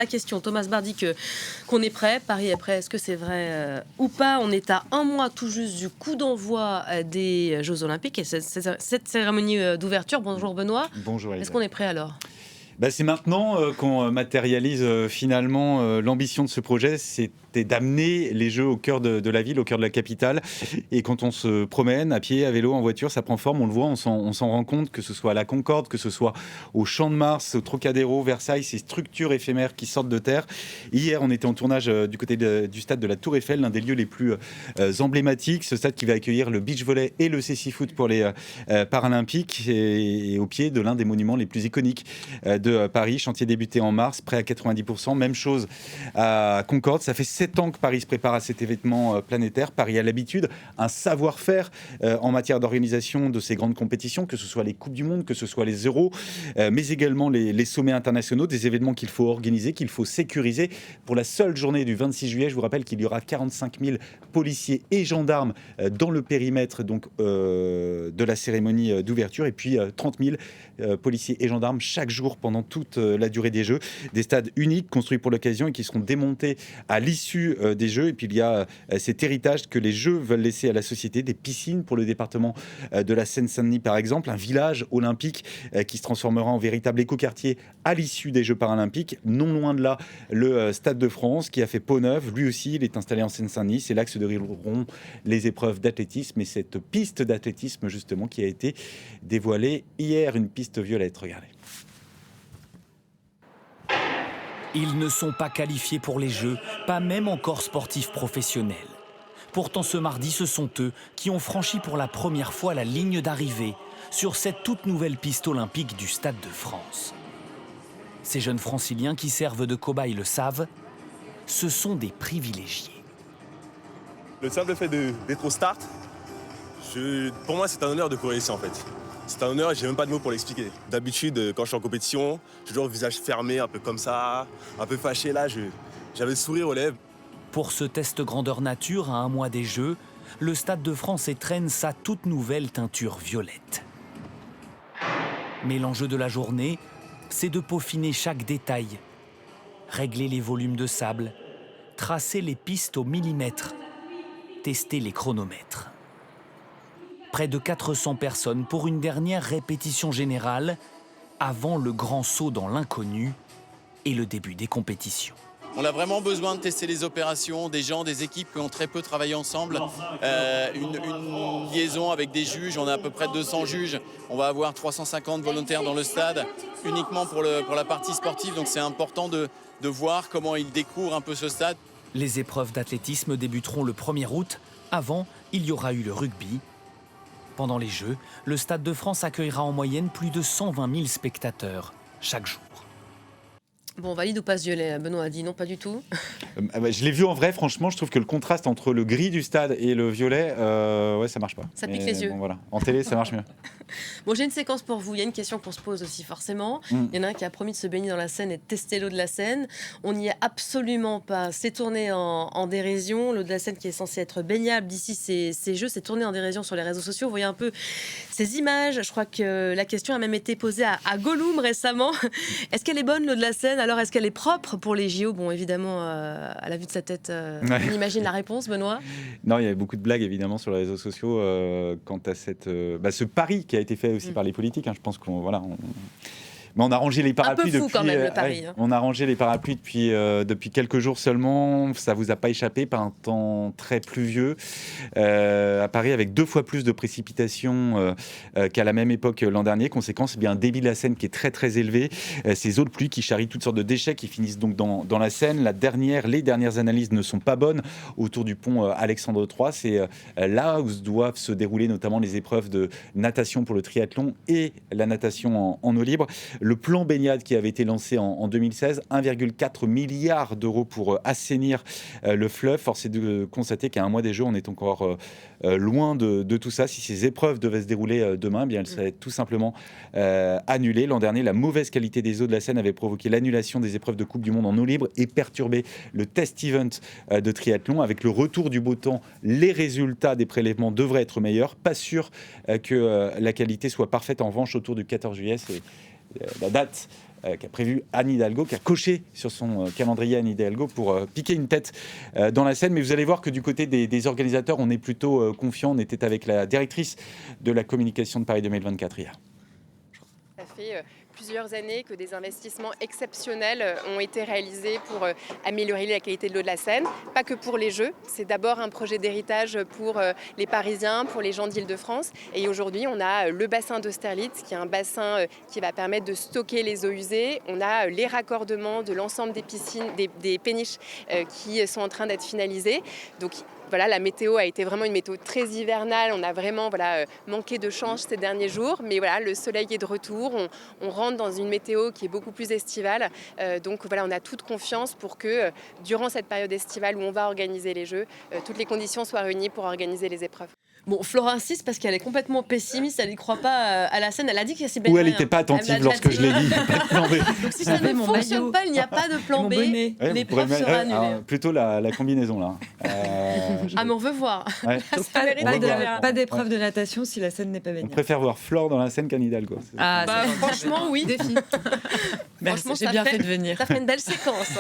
La question, Thomas Bardi, qu'on est prêt, Paris est prêt, est-ce que c'est vrai ou pas? On est à un mois tout juste du coup d'envoi des Jeux Olympiques et cette cérémonie d'ouverture. Bonjour Benoît. Bonjour Est-ce Elisa. qu'on est prêt alors? C'est maintenant qu'on matérialise finalement l'ambition de ce projet, c'était d'amener les Jeux au cœur de la ville, au cœur de la capitale. Et quand on se promène à pied, à vélo, en voiture, ça prend forme, on le voit, on s'en rend compte, que ce soit à la Concorde, que ce soit au Champ de Mars, au Trocadéro, Versailles, ces structures éphémères qui sortent de terre. Hier, on était en tournage du côté du stade de la Tour Eiffel, l'un des lieux les plus emblématiques, ce stade qui va accueillir le beach volley et le cécifoot pour les Paralympiques, et au pied de l'un des monuments les plus iconiques de Paris, chantier débuté en mars, prêt à 90%. Même chose à Concorde. Ça fait 7 ans que Paris se prépare à cet événement planétaire. Paris a l'habitude, un savoir-faire en matière d'organisation de ces grandes compétitions, que ce soit les Coupes du Monde, que ce soit les Euros, mais également les sommets internationaux, des événements qu'il faut organiser, qu'il faut sécuriser. Pour la seule journée du 26 juillet, je vous rappelle qu'il y aura 45 000 policiers et gendarmes dans le périmètre de la cérémonie d'ouverture, et puis 30 000 policiers et gendarmes chaque jour pendant toute la durée des Jeux. Des stades uniques construits pour l'occasion et qui seront démontés à l'issue des Jeux. Et puis il y a cet héritage que les Jeux veulent laisser à la société, des piscines pour le département de la Seine-Saint-Denis par exemple, un village olympique qui se transformera en véritable écoquartier à l'issue des Jeux paralympiques. Non loin de là, le Stade de France qui a fait peau neuve, lui aussi il est installé en Seine-Saint-Denis. C'est là que se dérouleront les épreuves d'athlétisme et cette piste d'athlétisme justement qui a été dévoilée hier, une piste violette, regardez. Ils ne sont pas qualifiés pour les Jeux, pas même encore sportifs professionnels. Pourtant ce mardi, ce sont eux qui ont franchi pour la première fois la ligne d'arrivée sur cette toute nouvelle piste olympique du Stade de France. Ces jeunes franciliens qui servent de cobayes le savent, ce sont des privilégiés. Le simple fait d'être au start, pour moi c'est un honneur de courir ici en fait. C'est un honneur et j'ai même pas de mots pour l'expliquer. D'habitude, quand je suis en compétition, j'ai toujours le visage fermé, un peu comme ça, un peu fâché. Là, j'avais le sourire aux lèvres. Pour ce test grandeur nature à un mois des Jeux, le Stade de France étrenne sa toute nouvelle teinture violette. Mais l'enjeu de la journée, c'est de peaufiner chaque détail, régler les volumes de sable, tracer les pistes au millimètre, tester les chronomètres. Près de 400 personnes pour une dernière répétition générale avant le grand saut dans l'inconnu et le début des compétitions. On a vraiment besoin de tester les opérations, des gens, des équipes qui ont très peu travaillé ensemble. Une liaison avec des juges, on a à peu près 200 juges. On va avoir 350 volontaires dans le stade, uniquement pour la partie sportive. Donc c'est important de voir comment ils découvrent un peu ce stade. Les épreuves d'athlétisme débuteront le 1er août. Avant, il y aura eu le rugby. Pendant les Jeux, le Stade de France accueillera en moyenne plus de 120 000 spectateurs chaque jour. Bon, valide ou pas ce violet? Benoît a dit non, pas du tout. Je l'ai vu en vrai, franchement, je trouve que le contraste entre le gris du stade et le violet, ouais, ça marche pas. Ça pique les yeux. Bon, voilà. En télé, ça marche mieux. Bon, j'ai une séquence pour vous. Il y a une question qu'on se pose aussi forcément. Il y en a un qui a promis de se baigner dans la Seine et de tester l'eau de la Seine. On n'y est absolument pas. C'est tourné en dérision. L'eau de la Seine qui est censée être baignable d'ici ces Jeux, c'est tourné en dérision sur les réseaux sociaux. Vous voyez un peu ces images. Je crois que la question a même été posée à Gollum récemment. Est-ce qu'elle est bonne, l'eau de la Seine? Alors, est-ce qu'elle est propre pour les JO? Bon, évidemment, à la vue de sa tête, on imagine la réponse, Benoît. Non, il y a beaucoup de blagues, évidemment, sur les réseaux sociaux quant à ce pari qui a été fait aussi par les politiques. Je pense qu'on... Voilà, mais on a rangé les parapluies un peu fou quand même, le pari. On a rangé les parapluies depuis quelques jours seulement. Ça vous a pas échappé par un temps très pluvieux à Paris, avec 2 fois plus de précipitations qu'à la même époque l'an dernier. Conséquence, un débit de la Seine qui est très très élevé. Ces eaux de pluie qui charrient toutes sortes de déchets qui finissent donc dans la Seine. Les dernières analyses ne sont pas bonnes autour du pont Alexandre III. C'est là où doivent se dérouler notamment les épreuves de natation pour le triathlon et la natation en eau libre. Le plan baignade qui avait été lancé en 2016, 1,4 milliard d'euros pour assainir le fleuve. Force est de constater qu'à un mois des Jeux, on est encore loin de tout ça. Si ces épreuves devaient se dérouler demain, elles seraient tout simplement annulées. L'an dernier, la mauvaise qualité des eaux de la Seine avait provoqué l'annulation des épreuves de Coupe du Monde en eau libre et perturbé le test event de triathlon. Avec le retour du beau temps, les résultats des prélèvements devraient être meilleurs. Pas sûr que la qualité soit parfaite. En revanche, autour du 14 juillet, la date qu'a prévue Anne Hidalgo, qui a coché sur son calendrier Anne Hidalgo pour piquer une tête dans la Seine. Mais vous allez voir que du côté des organisateurs, on est plutôt confiant. On était avec la directrice de la communication de Paris 2024 hier. Ça fait plusieurs années que des investissements exceptionnels ont été réalisés pour améliorer la qualité de l'eau de la Seine. Pas que pour les Jeux, c'est d'abord un projet d'héritage pour les Parisiens, pour les gens d'Île-de-France. Et aujourd'hui, on a le bassin d'Austerlitz, qui est un bassin qui va permettre de stocker les eaux usées. On a les raccordements de l'ensemble des piscines, des péniches qui sont en train d'être finalisés. Donc, voilà, la météo a été vraiment une météo très hivernale. On a vraiment manqué de change ces derniers jours. Mais voilà, le soleil est de retour. On rentre dans une météo qui est beaucoup plus estivale. Donc voilà, on a toute confiance pour que durant cette période estivale où on va organiser les Jeux, toutes les conditions soient réunies pour organiser les épreuves. Bon, Flora insiste parce qu'elle est complètement pessimiste, elle n'y croit pas à la Seine. Elle a dit qu'il y a ces belles Ou elle n'était pas attentive lorsque je l'ai dit. Pas de plan B. Donc si ça ne fonctionne pas, il n'y a pas de plan B. L'épreuve sera annulée. Plutôt la combinaison là. Ah mais on veut voir. Ouais. Pas d'épreuve de natation si la Seine n'est pas On baignade. préfère voir Flore dans la Seine qu'Anne Hidalgo. Ah, franchement, oui. Défi. Franchement, J'ai bien fait de venir. Ça fait une belle séquence.